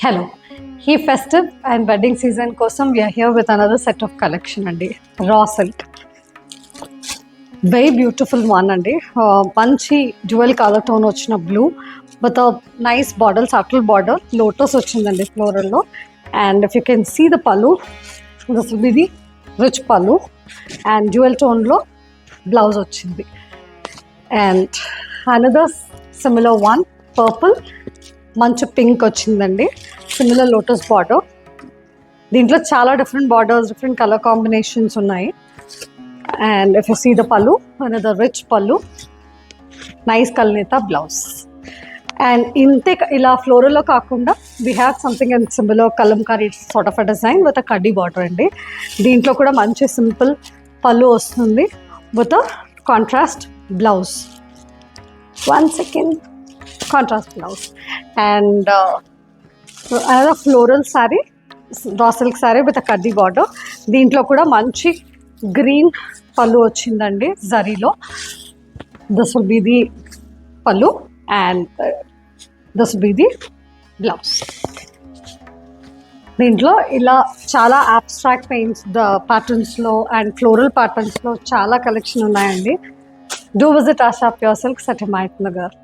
Hello, ఈ festive and wedding season కోసం we are here with another set of collection అండి. Raw silk very beautiful one అండి. మంచి dual colour tone వచ్చిన blue with nice border, subtle border, lotus వచ్చిందండి ఫ్లోరల్లో. And if you can see the pallu, this will be the rich pallu and dual టోన్లో blouse వచ్చింది. And another similar one purple, మంచి pink వచ్చిందండి, similar lotus border. దీంట్లో చాలా different borders, different colour combinations ఉన్నాయి. And if you see the pallu, another rich pallu, nice కల్నేత blouse. And ఇంతే ఇలా ఫ్లోరల్లో కాకుండా we have something in similar Kalamkari sort of a design with a kaddi border అండి. దీంట్లో కూడా మంచి సింపుల్ పళ్ళు వస్తుంది with a contrast blouse. 1 second. Contrast blouse. And another floral saree, raw silk saree with a kaddi border. దీంట్లో కూడా మంచి green పళ్ళు వచ్చిందండి జరీలో. దిస్ విల్ బి ది పళ్ళు and this will be the blouse. దీంట్లో ఇలా చాలా అబ్స్ట్రాక్ట్ పెయింట్స్ ప్యాటర్న్స్లో అండ్ ఫ్లోరల్ ప్యాటర్న్స్లో చాలా కలెక్షన్ ఉన్నాయండి. Do visit ASHA pure silks at Himayat Nagar.